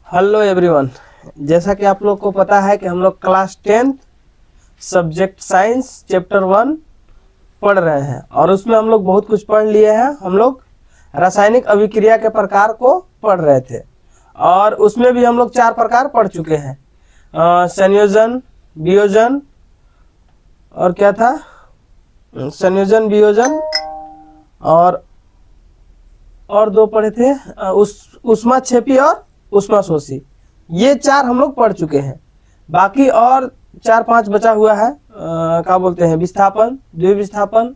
Hello everyone. जैसा कि आप लोग को पता है कि हम लोग class 10th subject science chapter 1 पढ़ रहे हैं और उसमें हम लोग बहुत कुछ पढ़ लिए हैं। हम लोग रासायनिक अभिक्रिया के प्रकार को पढ़ रहे थे और उसमें भी हम लोग 4 प्रकार पढ़ चुके हैं। संयोजन, वियोजन और क्या था, संयोजन, वियोजन और 2 पढ़े थे, ऊष्माक्षेपी और ऊष्माशोषी। ये 4 हम लोग पढ़ चुके हैं। बाकी और 4-5 बचा हुआ है। क्या बोलते हैं, विस्थापन, द्विविस्थापन,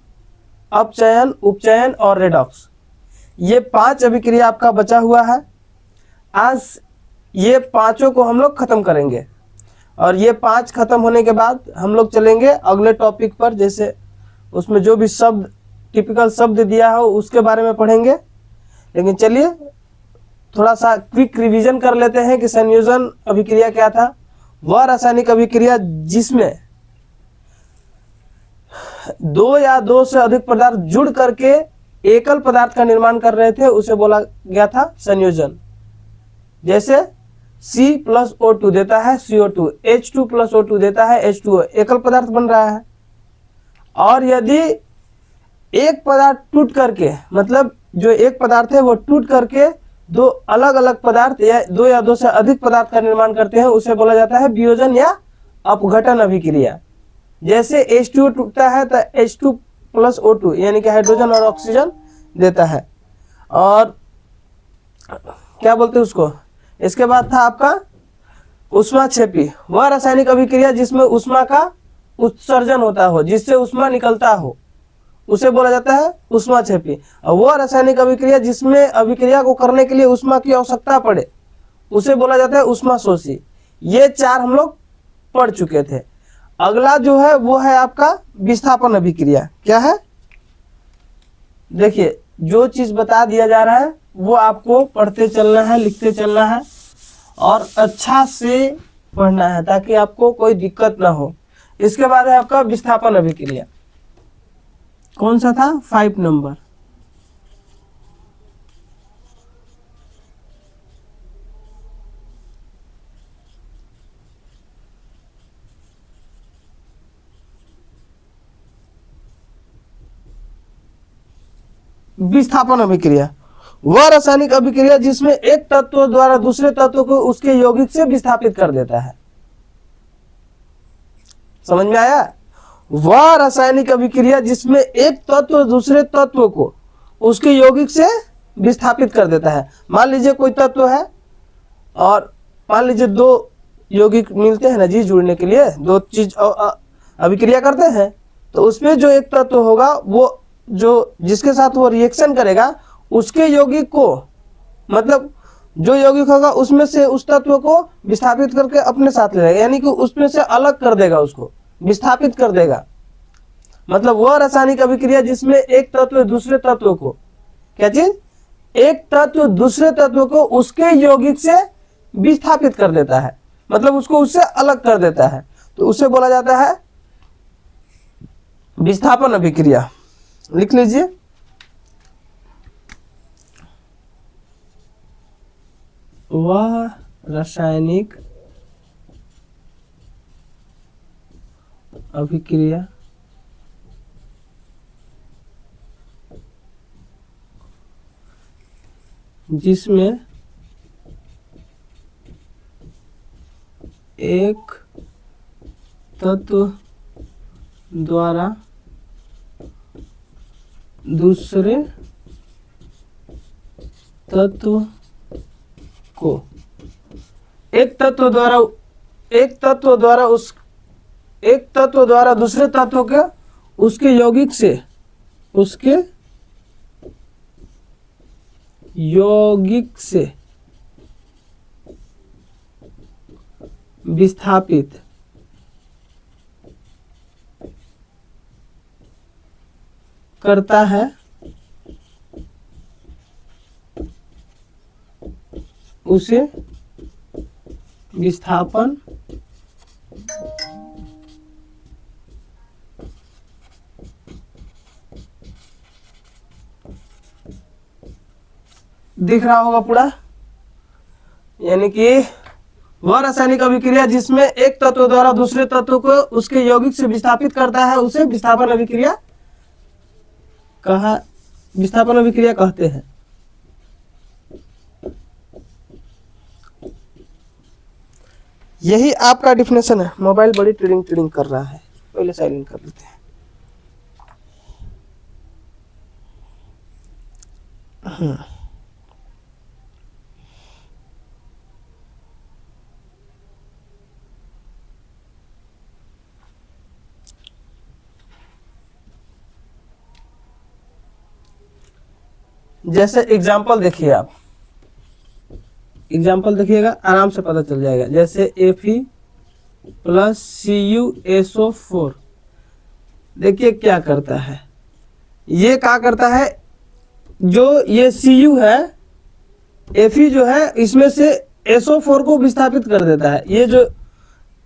अपचयन, उपचयन और रेडॉक्स। ये 5 अभिक्रिया आपका बचा हुआ है। आज ये पांचों को हम लोग खत्म करेंगे और ये 5 खत्म होने के बाद हम लोग चलेंगे अगले टॉपिक पर। जैसे उसमें जो भी शब्द, टिपिकल शब्द दिया हो उसके बारे में पढ़ेंगे। लेकिन चलिए थोड़ा सा क्विक रिवीजन कर लेते हैं कि संयोजन अभिक्रिया क्या था। वह रासायनिक अभिक्रिया जिसमें 2 या 2 से अधिक पदार्थ जुड़ करके एकल पदार्थ का निर्माण कर रहे थे उसे बोला गया था संयोजन। जैसे C+O2 देता है CO2, H2+O2 देता है H2O, एकल पदार्थ बन रहा है। और यदि एक पदार्थ टूट करके, मतलब जो एक पदार्थ है वो टूट करके 2 अलग अलग पदार्थ या 2 या 2 से अधिक पदार्थ का निर्माण करते हैं उसे बोला जाता है वियोजन या अपघटन अभिक्रिया। जैसे H2O टूटता है तो H2+O2 यानी कि हाइड्रोजन और ऑक्सीजन देता है। और क्या बोलते हैं उसको, इसके बाद था आपका ऊष्माक्षेपी। वह रासायनिक अभिक्रिया जिसमें ऊष्मा का उत्सर्जन होता हो, जिससे ऊष्मा निकलता हो, उसे बोला जाता है ऊष्माक्षेपी। और वह रासायनिक अभिक्रिया जिसमें अभिक्रिया को करने के लिए ऊष्मा की आवश्यकता पड़े उसे बोला जाता है ऊष्माशोषी। ये 4 हम लोग पढ़ चुके थे। अगला जो है वो है आपका विस्थापन अभिक्रिया। क्या है, देखिए जो चीज बता दिया जा रहा है वो आपको पढ़ते चलना है, लिखते चलना है और अच्छा से पढ़ना है ताकि आपको कोई दिक्कत ना हो। इसके बाद है आपका विस्थापन अभिक्रिया। कौन सा था, 5 नंबर। विस्थापन अभिक्रिया वह रासायनिक अभिक्रिया जिसमें एक तत्व द्वारा दूसरे तत्व को उसके यौगिक से विस्थापित कर देता है। समझ में आया? वह रासायनिक अभिक्रिया जिसमें एक तत्व दूसरे तत्व को उसके यौगिक से विस्थापित कर देता है। मान लीजिए कोई तत्व है और मान लीजिए 2 यौगिक मिलते हैं ना जी, जुड़ने के लिए 2 चीज अभिक्रिया करते हैं, तो उसमें जो एक तत्व होगा वो जो जिसके साथ वो रिएक्शन करेगा उसके यौगिक को, मतलब जो यौगिक होगा उसमें से उस तत्व को विस्थापित करके अपने साथ ले जाएगा, यानी कि उसमें से अलग कर देगा, उसको विस्थापित कर देगा। मतलब वह रासायनिक अभिक्रिया जिसमें एक तत्व दूसरे तत्व को, क्या चीज, एक तत्व दूसरे तत्व को उसके यौगिक से विस्थापित कर देता है, मतलब उसको उससे अलग कर देता है, तो उसे बोला जाता है विस्थापन अभिक्रिया। लिख लीजिए, वह रासायनिक अभिक्रिया जिसमें एक तत्व द्वारा दूसरे तत्व को एक तत्व द्वारा दूसरे तत्व के उसके यौगिक से विस्थापित करता है, उसे विस्थापन दिख रहा होगा पूरा। यानी कि वह रासायनिक अभिक्रिया जिसमें एक तत्व द्वारा दूसरे तत्व को उसके यौगिक से विस्थापित करता है उसे विस्थापन अभिक्रिया कहते हैं। यही आपका डिफिनेशन है। मोबाइल बड़ी टिडिंग टिडिंग कर रहा है, पहले साइलेंट कर लेते हैं। जैसे एग्जाम्पल देखिए, आप एग्जाम्पल देखिएगा आराम से पता चल जाएगा। जैसे Fe प्लस CuSO4, देखिए क्या करता है, ये क्या करता है, जो ये Cu है, Fe जो है इसमें से SO4 को विस्थापित कर देता है। ये जो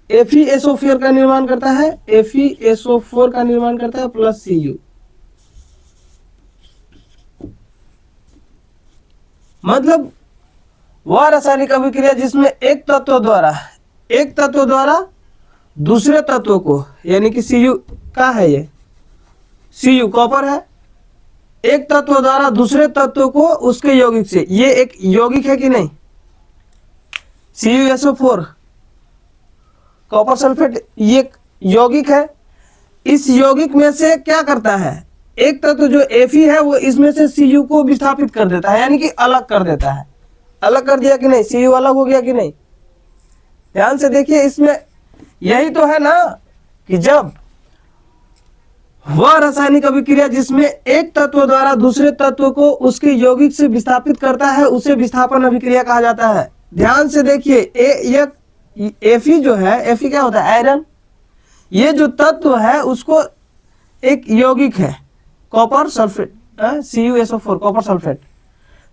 FeSO4 का निर्माण करता है, FeSO4 का निर्माण करता है प्लस Cu, मतलब वह रासायनिक अभिक्रिया जिसमें एक तत्व द्वारा दूसरे तत्व को, यानी कि Cu का है, ये Cu कॉपर है, एक तत्व द्वारा दूसरे तत्व को उसके यौगिक से, ये एक यौगिक है कि नहीं, CuSO4 कॉपर सल्फेट, ये यौगिक है। इस यौगिक में से क्या करता है, एक तत्व जो Fe है वो इसमें से Cu को विस्थापित कर देता है, यानी कि अलग कर देता है। अलग कर दिया कि नहीं, Cu अलग हो गया कि नहीं। ध्यान से देखिए, इसमें यही तो है ना कि जब वह रासायनिक अभिक्रिया जिसमें एक तत्व द्वारा दूसरे तत्व को उसके यौगिक से विस्थापित करता है उसे विस्थापन अभिक्रिया कहा जाता है। ध्यान से देखिए, Fe जो है, Fe क्या होता है, आयरन। ये जो तत्व है उसको एक यौगिक है copper sulphate, CuSO4 copper sulphate.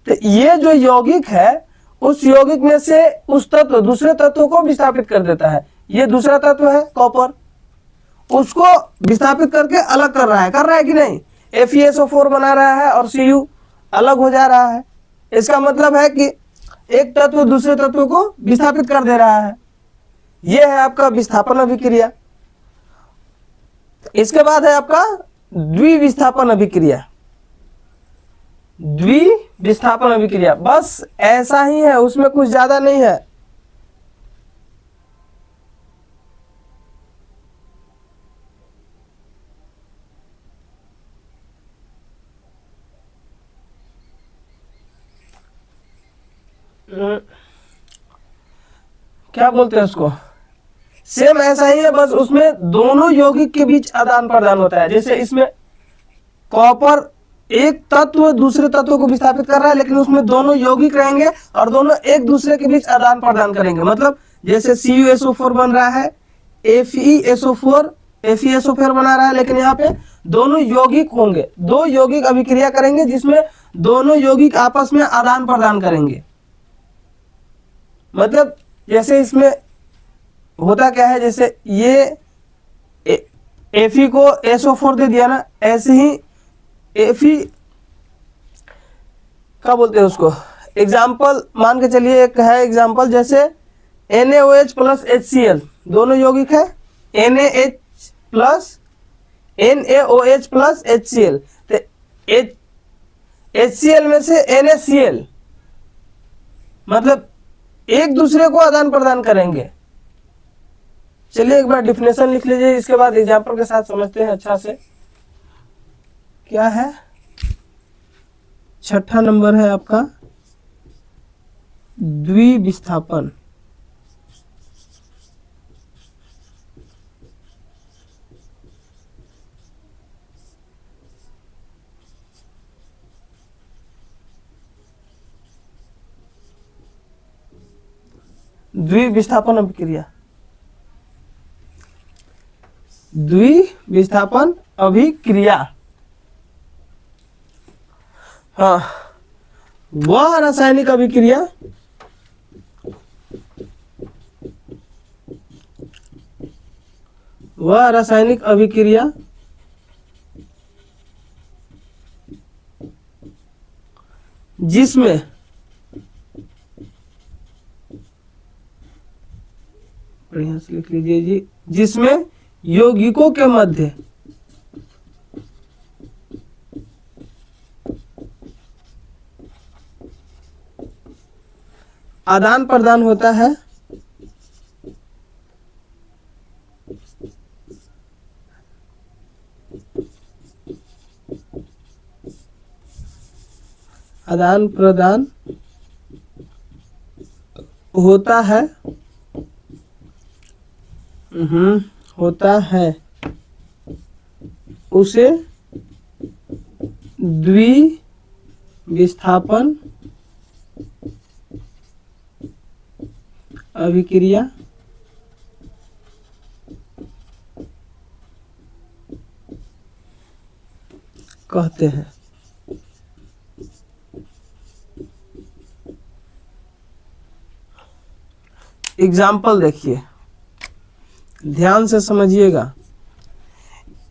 तो ये जो यौगिक है उस यौगिक में से उस तत्व दूसरे तत्व को विस्थापित कर देता है। ये दूसरा तत्व है कॉपर, उसको विस्थापित करके अलग कर रहा है कि नहीं, FeSO4 बना रहा है और Cu अलग हो जा रहा है। इसका मतलब है कि एक तत्व दूसरे तत्व को विस्थापित कर दे रहा है। यह है आपका विस्थापन अभिक्रिया। इसके बाद है आपका द्विविस्थापन अभिक्रिया। द्विविस्थापन अभिक्रिया बस ऐसा ही है, उसमें कुछ ज्यादा नहीं है। क्या बोलते हैं उसको, सेम ऐसा ही है, बस उसमें दोनों यौगिक के बीच आदान प्रदान होता है। जैसे इसमें कॉपर एक तत्व दूसरे तत्व को विस्थापित कर रहा है, लेकिन उसमें दोनों यौगिक रहेंगे और दोनों एक दूसरे के बीच आदान प्रदान करेंगे। मतलब जैसे CuSO4 बन रहा है, FeSO4 बना रहा है, लेकिन यहाँ पे दोनों यौगिक होंगे, दो यौगिक अभिक्रिया करेंगे जिसमें दोनों यौगिक आपस में आदान प्रदान करेंगे। मतलब जैसे इसमें होता क्या है, जैसे ये Fe को SO4 दे दिया ना, ऐसे ही Fe क्या बोलते हैं उसको, एग्जाम्पल मान के चलिए, एक है एग्जाम्पल जैसे NaOH प्लस HCl, दोनों यौगिक है, NaOH प्लस HCl, तो HCl में से NaCl, मतलब एक दूसरे को आदान प्रदान करेंगे। चलिए एक बार डिफिनेशन लिख लीजिए, इसके बाद एग्जाम्पल के साथ समझते हैं अच्छा से। क्या है, छठा नंबर है आपका द्विविस्थापन। द्विविस्थापन अभिक्रिया, द्विविस्थापन अभिक्रिया, हाँ, वह रासायनिक अभिक्रिया जिसमें बढ़िया से लिख लीजिए जी, जिसमें यौगिकों के मध्य आदान प्रदान होता है, आदान प्रदान होता है, होता है, उसे द्विविस्थापन अभिक्रिया कहते हैं। एग्जाम्पल देखिए, ध्यान से समझिएगा।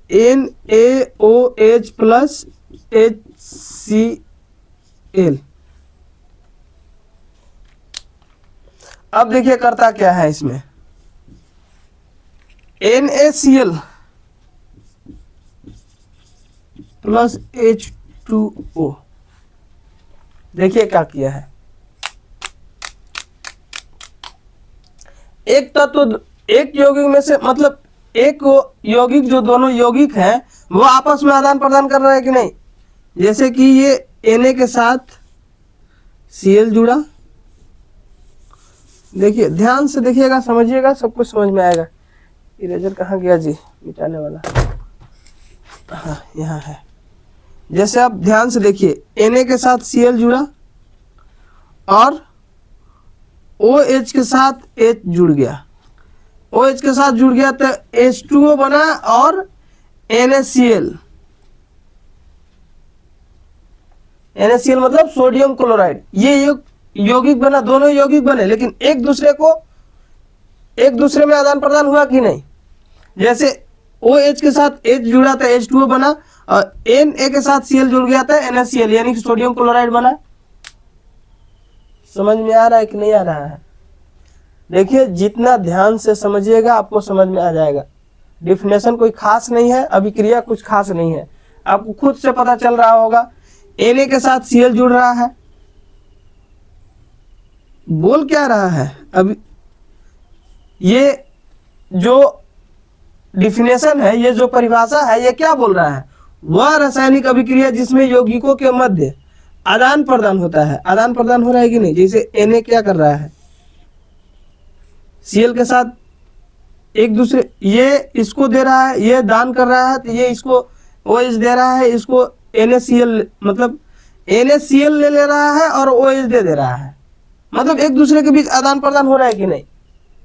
NaOH plus HCl। अब देखिए करता क्या है इसमें, NaCl प्लस H2O। देखिए क्या किया है, एक तत्व एक यौगिक में से, मतलब एक यौगिक, जो दोनों यौगिक हैं वो आपस में आदान प्रदान कर रहा है कि नहीं। जैसे कि ये Na के साथ Cl जुड़ा, देखिए ध्यान से देखिएगा, समझिएगा, सब कुछ समझ में आएगा। इरेजर कहाँ गया जी, मिटाने वाला, हाँ यहाँ है। जैसे आप ध्यान से देखिए, Na के साथ Cl जुड़ा और OH के साथ H जुड़ गया, OH के साथ जुड़ गया तो H2O बना और NaCl। NaCl मतलब सोडियम क्लोराइड। ये यौगिक बना, दोनों यौगिक बने, लेकिन एक दूसरे में आदान प्रदान हुआ कि नहीं। जैसे OH के साथ H जुड़ा था, H2O बना, और Na के साथ Cl जुड़ गया था, NaCl, यानी कि सोडियम क्लोराइड बना। समझ में आ रहा है कि नहीं आ रहा है। देखिए जितना ध्यान से समझिएगा आपको समझ में आ जाएगा। डिफिनेशन कोई खास नहीं है, अभिक्रिया कुछ खास नहीं है, आपको खुद से पता चल रहा होगा। Na के साथ Cl जुड़ रहा है, बोल क्या रहा है अभी, ये जो डिफिनेशन है, ये जो परिभाषा है, ये क्या बोल रहा है, वह रासायनिक अभिक्रिया जिसमें यौगिकों के मध्य आदान प्रदान होता है। आदान प्रदान हो रहा है कि नहीं। जैसे Na क्या कर रहा है, Cl के साथ एक दूसरे, ये इसको दे रहा है, ये दान कर रहा है, तो ये इसको OH दे रहा है, इसको NaCl, मतलब NaCl ले रहा है और OH दे रहा है। मतलब एक दूसरे के बीच आदान प्रदान हो रहा है कि नहीं,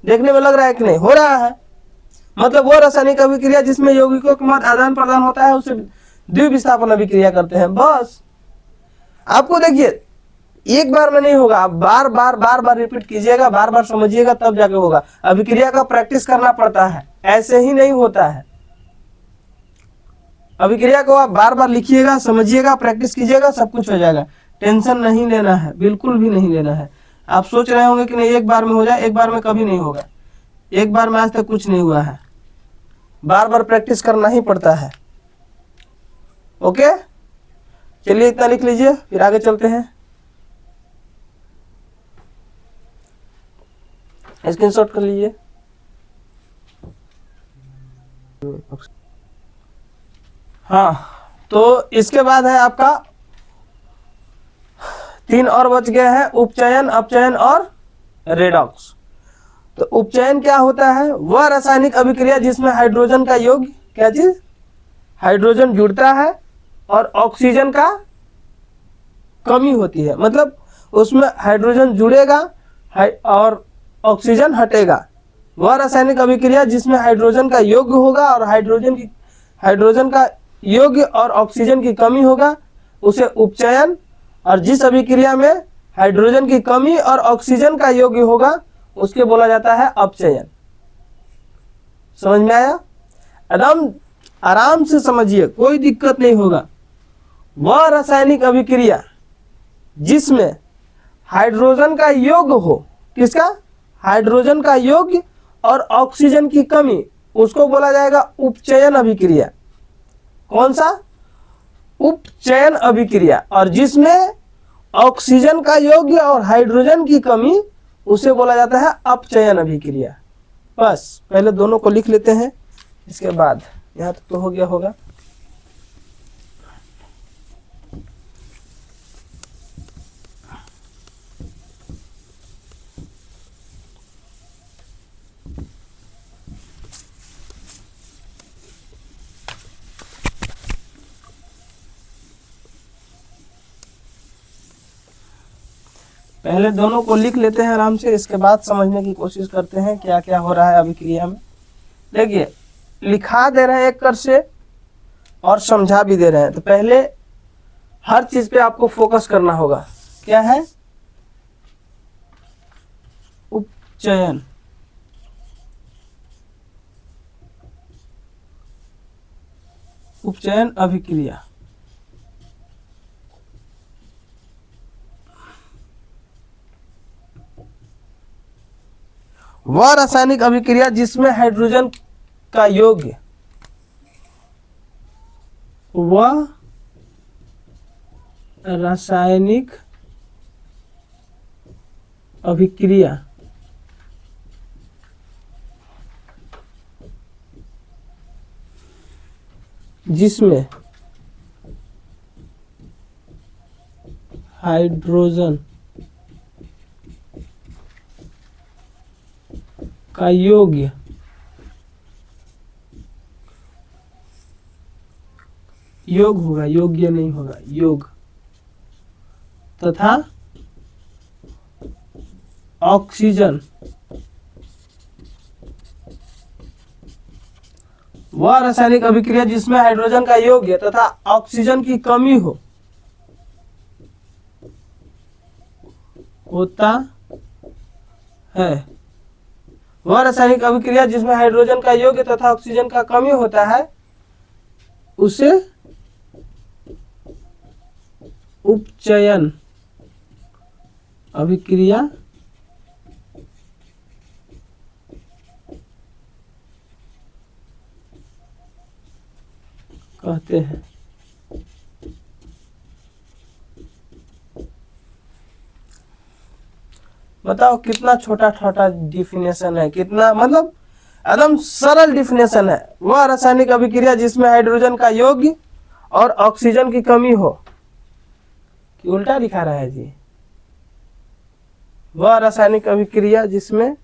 देखने में लग रहा है कि नहीं, हो रहा है। मतलब वो रासायनिक अभिक्रिया जिसमें यौगिकों के मध्य आदान प्रदान होता है उसे द्विविस्थापन अभिक्रिया करते हैं। बस आपको देखिए एक बार में नहीं होगा, आप बार बार रिपीट कीजिएगा, बार बार समझिएगा, तब जाके होगा। अभिक्रिया का प्रैक्टिस करना पड़ता है, ऐसे ही नहीं होता है। अभिक्रिया को आप बार बार लिखिएगा, समझिएगा, प्रैक्टिस कीजिएगा, सब कुछ हो जाएगा। टेंशन नहीं लेना है, बिल्कुल भी नहीं लेना है। आप सोच रहे होंगे कि नहीं एक बार में हो जाए, एक बार में कभी नहीं होगा। एक बार में आज तक कुछ नहीं हुआ है, बार बार प्रैक्टिस करना ही पड़ता है। ओके, चलिए इतना लिख लीजिए, फिर आगे चलते हैं। स्क्रीनशॉट कर लीजिए। हाँ, तो इसके बाद है आपका 3 और बच गए हैं, उपचयन, अपचयन और रेडॉक्स। तो उपचयन क्या होता है, वह रासायनिक अभिक्रिया जिसमें हाइड्रोजन का योग, क्या चीज, हाइड्रोजन जुड़ता है और ऑक्सीजन का कमी होती है। मतलब उसमें हाइड्रोजन जुड़ेगा और ऑक्सीजन हटेगा। वह रासायनिक अभिक्रिया जिसमें हाइड्रोजन का योग होगा और हाइड्रोजन का योग और ऑक्सीजन की कमी होगा, उसे उपचयन, और जिस अभिक्रिया में हाइड्रोजन की कमी और ऑक्सीजन का योग होगा उसके बोला जाता है अपचयन। समझ में आया। एकदम आराम से समझिए, कोई दिक्कत नहीं होगा। वह रासायनिक अभिक्रिया जिसमें हाइड्रोजन का योग हो, किसका, हाइड्रोजन का योग और ऑक्सीजन की कमी, उसको बोला जाएगा उपचयन अभिक्रिया। कौन सा? उपचयन अभिक्रिया। और जिसमें ऑक्सीजन का योग्य और हाइड्रोजन की कमी, उसे बोला जाता है अपचयन अभिक्रिया। बस पहले दोनों को लिख लेते हैं, इसके बाद यहाँ तक तो हो गया होगा। पहले दोनों को लिख लेते हैं आराम से, इसके बाद समझने की कोशिश करते हैं क्या क्या हो रहा है अभिक्रिया में। देखिए, लिखा दे रहे हैं एक कर से और समझा भी दे रहे हैं, तो पहले हर चीज पे आपको फोकस करना होगा। क्या है? उपचयन। उपचयन अभिक्रिया। वह रासायनिक अभिक्रिया जिसमें हाइड्रोजन का योग्य, वह रासायनिक अभिक्रिया जिसमें हाइड्रोजन का योग्य योग होगा, योग्य नहीं होगा, योग, तथा ऑक्सीजन, वह रासायनिक अभिक्रिया जिसमें हाइड्रोजन का योग्य तथा ऑक्सीजन की कमी होता है। वह रासायनिक अभिक्रिया जिसमें हाइड्रोजन का योग्य तथा ऑक्सीजन का कमी होता है, उसे उपचयन अभिक्रिया कहते हैं। बताओ कितना छोटा छोटा डिफिनेशन है, कितना मतलब एकदम सरल डिफिनेशन है। वह रासायनिक अभिक्रिया जिसमें हाइड्रोजन का योग्य और ऑक्सीजन की कमी हो, कि उल्टा दिखा रहा है जी। वह रासायनिक अभिक्रिया जिसमें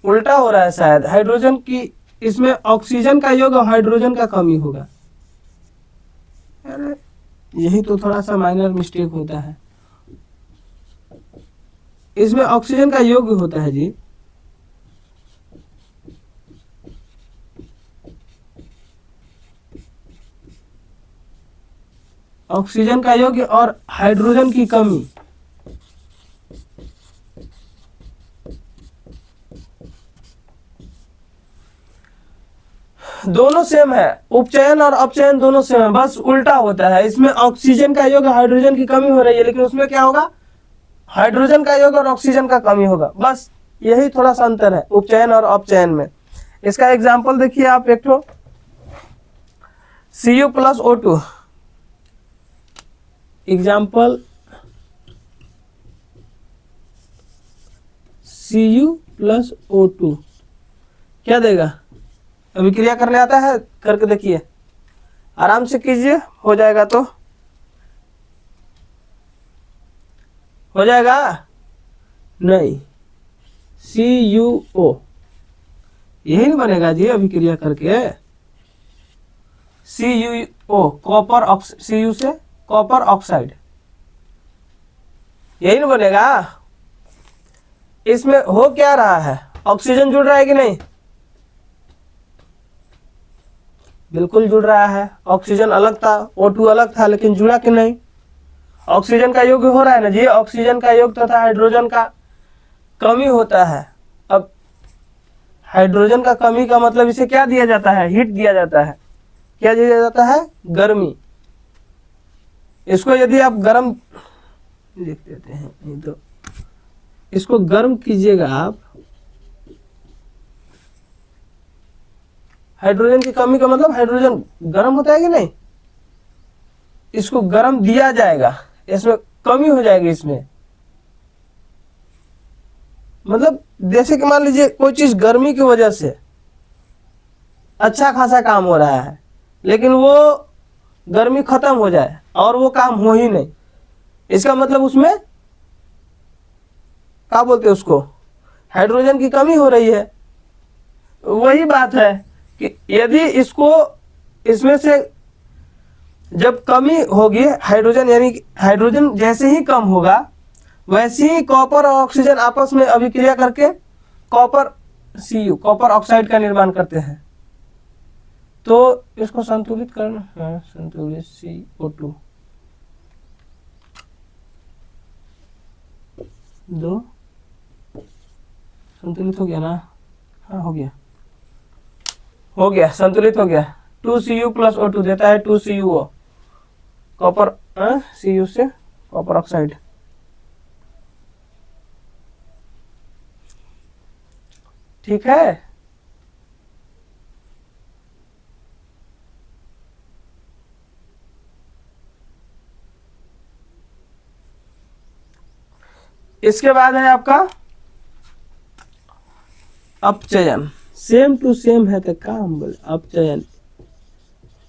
उल्टा हो रहा है शायद, हाइड्रोजन की, इसमें ऑक्सीजन का योग और हाइड्रोजन का कमी होगा। यही तो थोड़ा सा माइनर मिस्टेक होता है। इसमें ऑक्सीजन का योग होता है जी, ऑक्सीजन का योग्य और हाइड्रोजन की कमी। दोनों सेम है, उपचयन और अपचयन दोनों सेम है, बस उल्टा होता है। इसमें ऑक्सीजन का योग हाइड्रोजन की कमी हो रही है, लेकिन उसमें क्या होगा? हाइड्रोजन का योग और ऑक्सीजन का कमी होगा। बस यही थोड़ा सा अंतर है उपचयन और अपचयन में। इसका एग्जांपल देखिए आप, एक तो Cu plus O2, example Cu plus O2 क्या देगा? अभिक्रिया करने आता है? करके देखिए, आराम से कीजिए, हो जाएगा तो हो जाएगा नहीं। CuO यही नहीं बनेगा जी अभिक्रिया करके। CuO कॉपर Cu से कॉपर ऑक्साइड, यही नहीं बनेगा। इसमें हो क्या रहा है? ऑक्सीजन जुड़ रहा है कि नहीं? बिल्कुल जुड़ रहा है। ऑक्सीजन अलग था, O2 अलग था, लेकिन जुड़ा कि नहीं? ऑक्सीजन का योग हो रहा है ना जी, ऑक्सीजन का योग तथा हाइड्रोजन का कमी होता है। अब हाइड्रोजन का कमी का मतलब इसे क्या दिया जाता है? हीट दिया जाता है। क्या दिया जाता है, गर्मी। इसको यदि आप गर्म लिख देते हैं, नहीं तो इसको गर्म कीजिएगा आप, हाइड्रोजन की कमी का मतलब हाइड्रोजन गर्म होता है कि नहीं, इसको गर्म दिया जाएगा, इसमें कमी हो जाएगी इसमें। मतलब जैसे कि मान लीजिए कोई चीज गर्मी की वजह से अच्छा खासा काम हो रहा है, लेकिन वो गर्मी खत्म हो जाए और वो काम हो ही नहीं, इसका मतलब उसमें क्या बोलते हैं उसको, हाइड्रोजन की कमी हो रही है। वही बात है कि यदि इसको इसमें से जब कमी होगी हाइड्रोजन, यानी हाइड्रोजन जैसे ही कम होगा वैसे ही कॉपर और ऑक्सीजन आपस में अभिक्रिया करके कॉपर Cu, कॉपर ऑक्साइड का निर्माण करते हैं। तो इसको संतुलित करना, हाँ संतुलित CO2 दो, संतुलित हो गया ना, हाँ हो गया, हो गया संतुलित हो गया। 2Cu प्लस O2 देता है 2CuO, कॉपर Cu से कॉपर ऑक्साइड। ठीक है, इसके बाद है आपका अपचयन। सेम टू सेम है तो काम बोले, अपचयन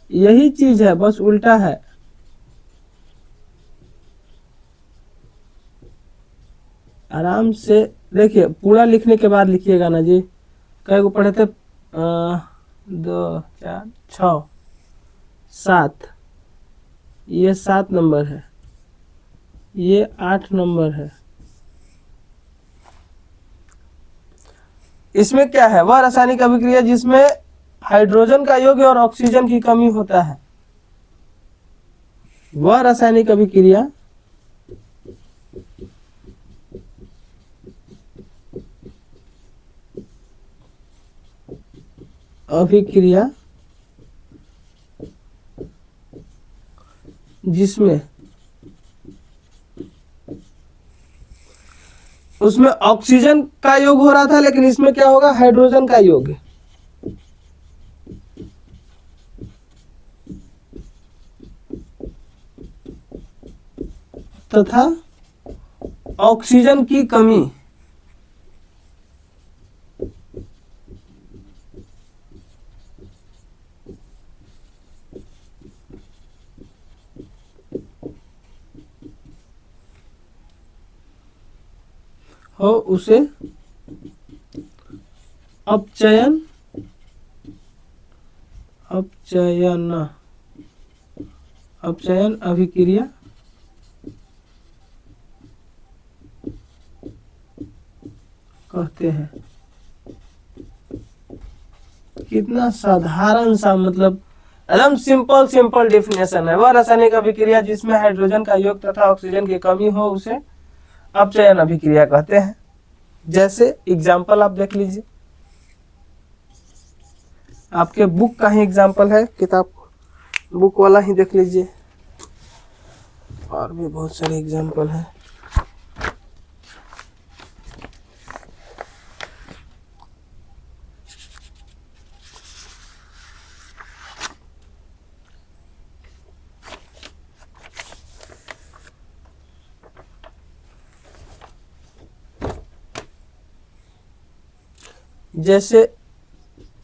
यही चीज है, बस उल्टा है। आराम से देखिए, पूरा लिखने के बाद लिखिएगा ना जी। कई को पढ़े थे 2 4 6 7, ये 7 नंबर है, ये 8 नंबर है। इसमें क्या है, वह रासायनिक अभिक्रिया जिसमें हाइड्रोजन का योग और ऑक्सीजन की कमी होता है, वह रासायनिक अभिक्रिया जिसमें उसमें ऑक्सीजन का योग हो रहा था, लेकिन इसमें क्या होगा, हाइड्रोजन का योग तथा ऑक्सीजन की कमी हो, उसे अपचयन अपचयन अपचयन अभिक्रिया कहते हैं। कितना साधारण सा, मतलब एकदम सिंपल सिंपल डेफिनेशन है। वह रासायनिक अभिक्रिया जिसमें हाइड्रोजन का योग तथा ऑक्सीजन की कमी हो उसे अपचयन अभिक्रिया कहते हैं। जैसे एग्जाम्पल आप देख लीजिए, आपके बुक का ही एग्जाम्पल है, किताब बुक वाला ही देख लीजिए, और भी बहुत सारे एग्जाम्पल हैं। जैसे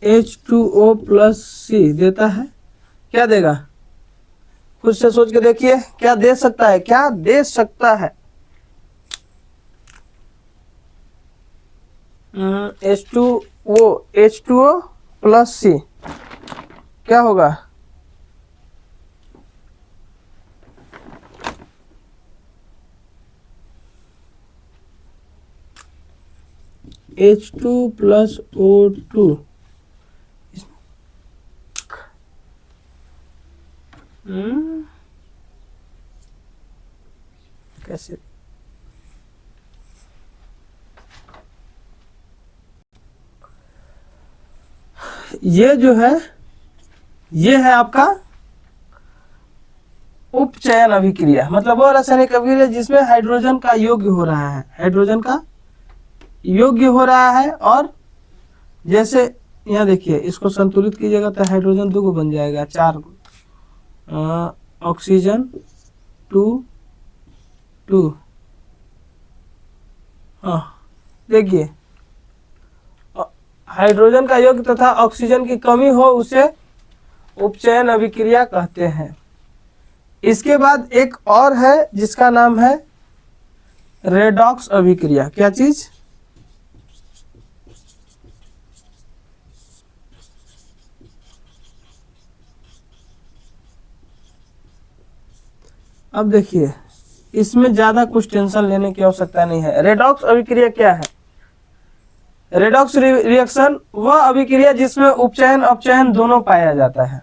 H2O प्लस C देता है, क्या देगा, खुद से सोच के देखिए, क्या दे सकता है, क्या दे सकता है। H2O प्लस C क्या होगा, H2 प्लस O2 कैसे, ये जो है ये है आपका उपचयन अभिक्रिया, मतलब वो रासायनिक अभिक्रिया जिसमें हाइड्रोजन का योग्य हो रहा है, हाइड्रोजन का योग्य हो रहा है। और जैसे यहाँ देखिए, इसको संतुलित कीजिएगा तो हाइड्रोजन 2 बन जाएगा, 4 ऑक्सीजन 2 हाँ देखिए, हाइड्रोजन का योग तथा ऑक्सीजन की कमी हो उसे उपचयन अभिक्रिया कहते हैं। इसके बाद एक और है जिसका नाम है रेडॉक्स अभिक्रिया। क्या चीज? अब देखिए, इसमें ज्यादा कुछ टेंशन लेने की आवश्यकता नहीं है। रेडॉक्स अभिक्रिया क्या है? रेडॉक्स रिएक्शन वह अभिक्रिया जिसमें उपचयन अपचयन दोनों पाया जाता है।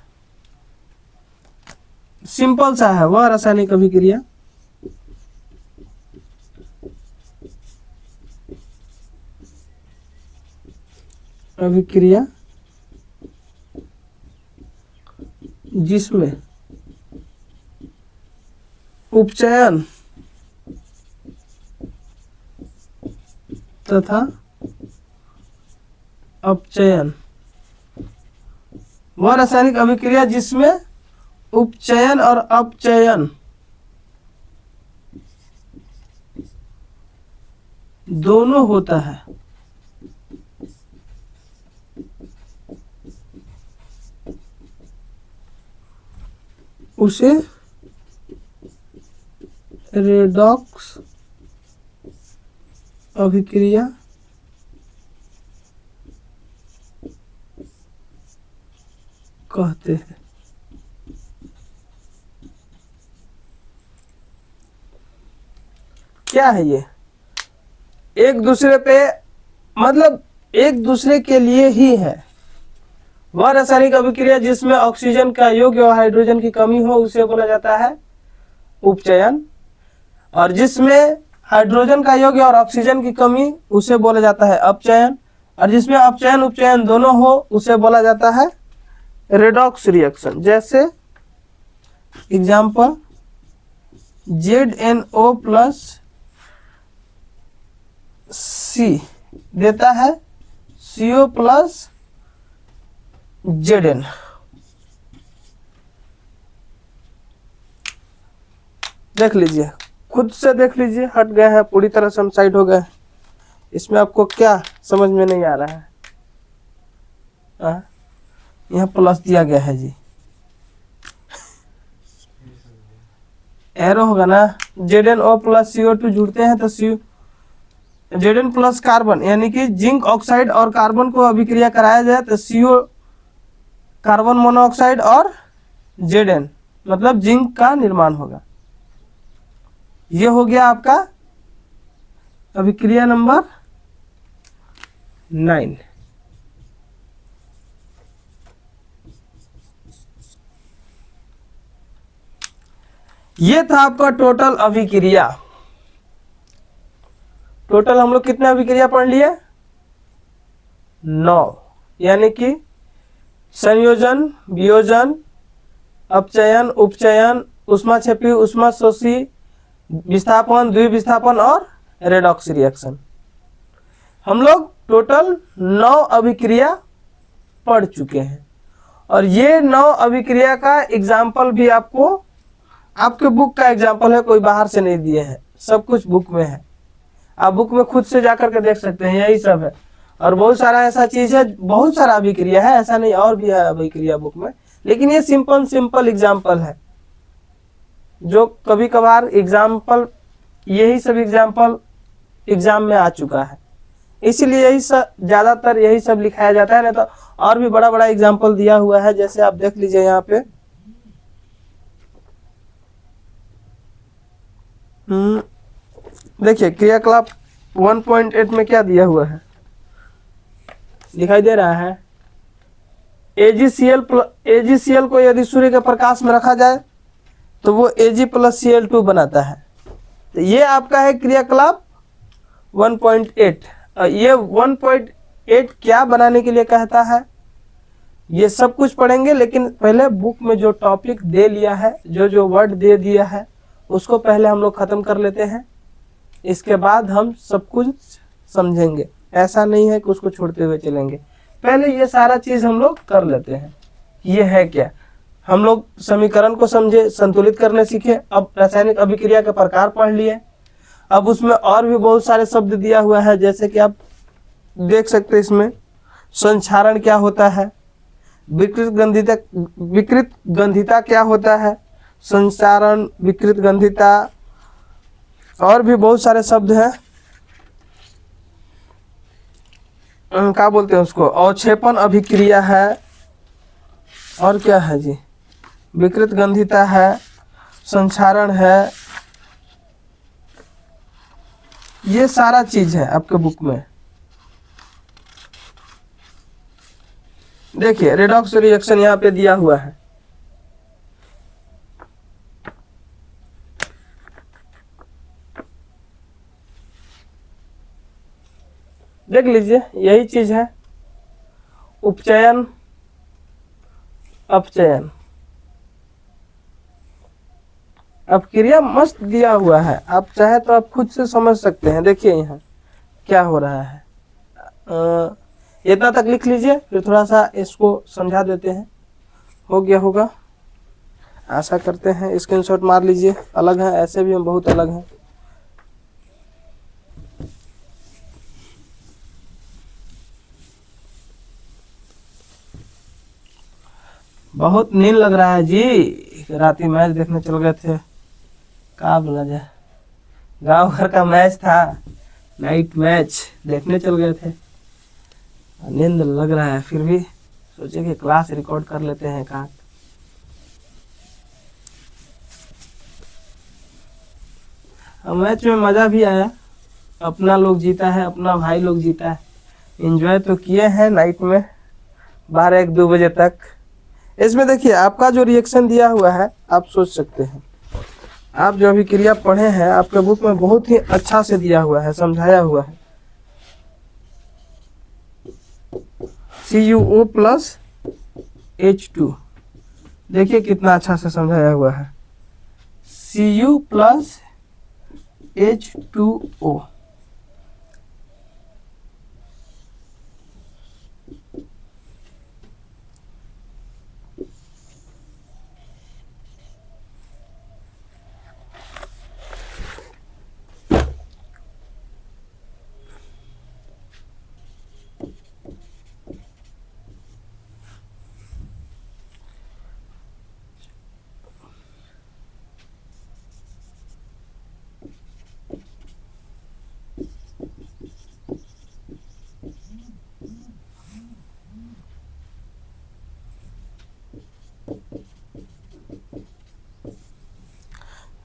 सिंपल सा है वह रासायनिक अभिक्रिया। अभिक्रिया जिसमें उपचयन तथा अपचयन, वह रासायनिक अभिक्रिया जिसमें उपचयन और अपचयन दोनों होता है, उसे रेडॉक्स अभिक्रिया कहते हैं। क्या है ये? एक दूसरे पे, मतलब एक दूसरे के लिए ही है। वह रासायनिक अभिक्रिया जिसमें ऑक्सीजन का योग्य और हाइड्रोजन की कमी हो उसे बोला जाता है उपचयन, और जिसमें हाइड्रोजन का योग्य और ऑक्सीजन की कमी उसे बोला जाता है अपचयन, और जिसमें अपचयन उपचयन दोनों हो उसे बोला जाता है रेडॉक्स रिएक्शन। जैसे एग्जाम्पल, ZnO प्लस C देता है CO प्लस Zn। देख लीजिए, खुद से देख लीजिए, हट गए हैं पूरी तरह से, हम साइड हो गए। इसमें आपको क्या समझ में नहीं आ रहा है? यहाँ प्लस दिया गया है जी, एरो होगा ना। ZnO प्लस CO2 जुड़ते हैं तो Zn प्लस कार्बन, यानी कि जिंक ऑक्साइड और कार्बन को अभिक्रिया कराया जाए तो CO कार्बन मोनोऑक्साइड और Zn मतलब जिंक का निर्माण होगा। ये हो गया आपका अभिक्रिया नंबर 9। ये था आपका टोटल अभिक्रिया। टोटल हम लोग कितने अभिक्रिया पढ़ लिए? 9, यानी कि संयोजन, वियोजन, अपचयन, उपचयन, ऊष्माक्षेपी, ऊष्माशोषी, विस्थापन, द्विविस्थापन और रेडॉक्स रिएक्शन। हम लोग टोटल 9 अभिक्रिया पढ़ चुके हैं, और ये 9 अभिक्रिया का एग्जाम्पल भी आपको आपके बुक का एग्जाम्पल है, कोई बाहर से नहीं दिए हैं, सब कुछ बुक में है। आप बुक में खुद से जाकर के देख सकते हैं, यही सब है। और बहुत सारा ऐसा चीज है, बहुत सारा अभिक्रिया है, ऐसा नहीं और भी है अभिक्रिया बुक में, लेकिन ये सिंपल एग्जाम्पल है जो कभी कभार एग्जाम्पल, यही सब एग्जाम्पल एग्जाम में आ चुका है, इसीलिए यही सब ज्यादातर यही सब लिखाया जाता है। नहीं तो और भी बड़ा बड़ा एग्जाम्पल दिया हुआ है, जैसे आप देख लीजिए यहाँ पे देखिए क्रियाकलाप 1.8 में क्या दिया हुआ है, दिखाई दे रहा है। AgCl को यदि सूर्य के प्रकाश में रखा जाए तो वो Ag प्लस Cl2 बनाता है। तो ये आपका है क्रियाकलाप 1.8। ये 1.8 क्या बनाने के लिए कहता है? ये सब कुछ पढ़ेंगे, लेकिन पहले बुक में जो टॉपिक दे लिया है, जो जो वर्ड दे दिया है, उसको पहले हम लोग खत्म कर लेते हैं, इसके बाद हम सब कुछ समझेंगे। ऐसा नहीं है कि उसको छोड़ते हुए चलेंगे, पहले ये सारा चीज हम लोग कर लेते हैं। ये है क्या, हम लोग समीकरण को समझे, संतुलित करने सीखे। अब रासायनिक अभिक्रिया के प्रकार पढ़ लिए। अब उसमें और भी बहुत सारे शब्द दिया हुआ है, जैसे कि आप देख सकते हैं इसमें संक्षारण क्या होता है, विकृत गंधिता क्या होता है, संक्षारण, विकृत गंधिता, और भी बहुत सारे शब्द हैं। क्या बोलते हैं उसको, अवक्षेपण अभिक्रिया है, और क्या है जी, विकृत गंधिता है, संक्षारण है, ये सारा चीज है आपके बुक में। देखिए रेडॉक्स रिएक्शन यहाँ पे दिया हुआ है। देख लीजिए, यही चीज है, उपचयन अपचयन। अपक्रिया मस्त दिया हुआ है, आप चाहे तो आप खुद से समझ सकते हैं। देखिए यहाँ क्या हो रहा है, इतना तक लिख लीजिए, फिर थोड़ा सा इसको समझा देते हैं। हो गया होगा, आशा करते हैं। स्क्रीनशॉट मार लीजिए, अलग है, ऐसे भी हम बहुत अलग हैं। बहुत नींद लग रहा है जी, रात ही मैच देखने चल गए थे, क्या बोला जाए, गांव घर का मैच था, नाइट मैच देखने चल गए थे, नींद लग रहा है, फिर भी सोचे कि क्लास रिकॉर्ड कर लेते हैं। कहाँ मैच में मजा भी आया, अपना लोग जीता है, अपना भाई लोग जीता है, एंजॉय तो किए हैं नाइट में 12-1-2 बजे तक। इसमें देखिए आपका जो रिएक्शन दिया हुआ है, आप सोच सकते हैं, आप जो अभिक्रिया पढ़े हैं आपके बुक में बहुत ही अच्छा से दिया हुआ है, समझाया हुआ है। CuO प्लस H2, देखिए कितना अच्छा से समझाया हुआ है, Cu प्लस H2O।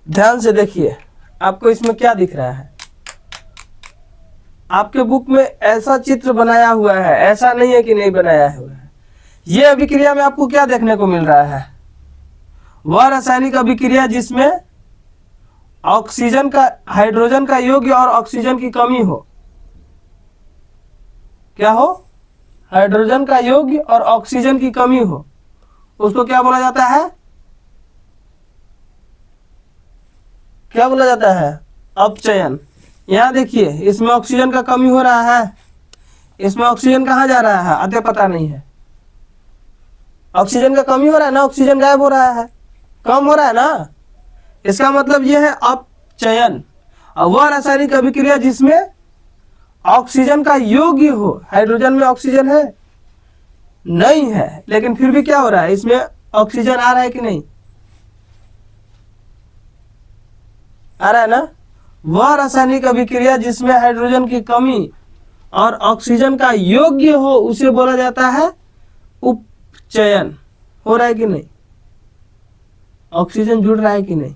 ध्यान से देखिए, आपको इसमें क्या दिख रहा है, आपके बुक में ऐसा चित्र बनाया हुआ है, ऐसा नहीं है कि नहीं बनाया हुआ है। ये अभिक्रिया में आपको क्या देखने को मिल रहा है, वह रासायनिक अभिक्रिया जिसमें ऑक्सीजन का, हाइड्रोजन का योग्य और ऑक्सीजन की कमी हो। क्या हो, हाइड्रोजन का योग्य और ऑक्सीजन की कमी हो, उसको क्या बोला जाता है, क्या बोला जाता है, अपचयन। यहाँ देखिए इसमें ऑक्सीजन का कमी हो रहा है, इसमें ऑक्सीजन कहाँ जा रहा है आधे पता नहीं है, ऑक्सीजन का कमी हो रहा है ना, ऑक्सीजन गायब हो रहा है, कम हो रहा है ना, इसका मतलब यह है अपचयन। और वह रासायनिक अभिक्रिया जिसमें ऑक्सीजन का योग्य हो, हाइड्रोजन में ऑक्सीजन है नहीं है, लेकिन फिर भी क्या हो रहा है, इसमें ऑक्सीजन आ रहा है कि नहीं, आ रहा है ना। वह रासायनिक अभिक्रिया जिसमें हाइड्रोजन की कमी और ऑक्सीजन का योग्य हो, उसे बोला जाता है उपचयन। हो रहा है कि नहीं, ऑक्सीजन जुड़ रहा है कि नहीं,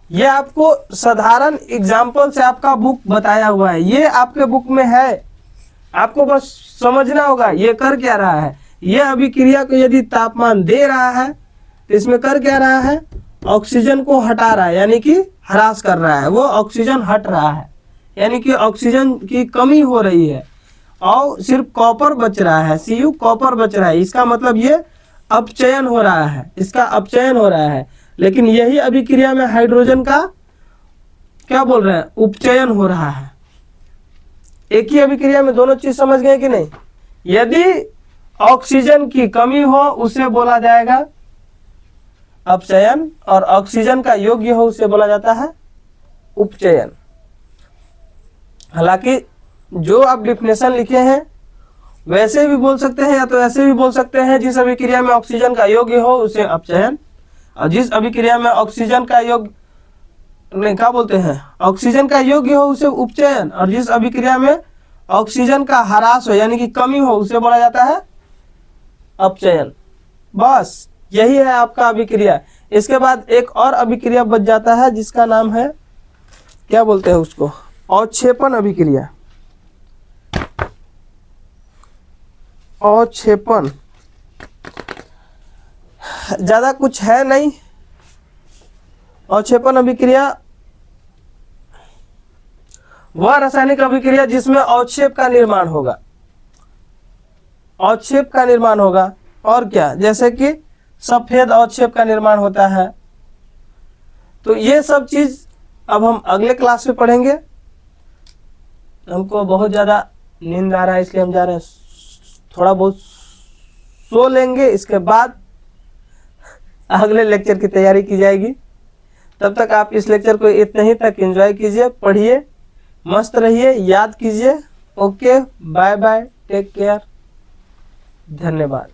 यह आपको साधारण एग्जाम्पल से आपका बुक बताया हुआ है, ये आपके बुक में है, आपको बस समझना होगा ये कर क्या रहा है। यह अभिक्रिया को यदि तापमान दे रहा है तो इसमें कर क्या रहा है, ऑक्सीजन को हटा रहा है, यानी कि ह्रास कर रहा है, वो ऑक्सीजन हट रहा है, यानी कि ऑक्सीजन की कमी हो रही है। और सिर्फ कॉपर बच रहा है, Cu कॉपर बच रहा है, इसका मतलब ये अपचयन हो रहा है, इसका अपचयन हो रहा है। लेकिन यही अभिक्रिया में हाइड्रोजन का क्या बोल रहे हैं, उपचयन हो रहा है। एक ही अभिक्रिया में दोनों चीज समझ गए कि नहीं? यदि ऑक्सीजन की कमी हो उसे बोला जाएगा अपचयन, और ऑक्सीजन का योग्य हो उसे बोला जाता है उपचयन। हालांकि जो आप डिफिनेशन लिखे हैं वैसे भी बोल सकते हैं या तो ऐसे भी बोल सकते हैं, जिस अभिक्रिया में ऑक्सीजन का योग्य हो उसे अपचयन, और जिस अभिक्रिया में ऑक्सीजन का योग्य नहीं, क्या बोलते हैं, ऑक्सीजन का योग्य हो उसे उपचयन, और जिस अभिक्रिया में ऑक्सीजन का ह्रास हो यानी कि कमी हो उसे बोला जाता है अपचयन। बस यही है आपका अभिक्रिया। इसके बाद एक और अभिक्रिया बच जाता है जिसका नाम है, क्या बोलते हैं उसको, अवक्षेपण अभिक्रिया। अवक्षेपण ज्यादा कुछ है नहीं। अवक्षेपण अभिक्रिया वह रासायनिक अभिक्रिया जिसमें अवक्षेप का निर्माण होगा, अवक्षेप का निर्माण होगा। और क्या, जैसे कि सफेद अवक्षेप का निर्माण होता है। तो ये सब चीज अब हम अगले क्लास में पढ़ेंगे। हमको बहुत ज्यादा नींद आ रहा है इसलिए हम जा रहे हैं, थोड़ा बहुत सो लेंगे, इसके बाद अगले लेक्चर की तैयारी की जाएगी। तब तक आप इस लेक्चर को इतना ही तक एंजॉय कीजिए, पढ़िए, मस्त रहिए, याद कीजिए। Okay, bye bye, take care, धन्यवाद।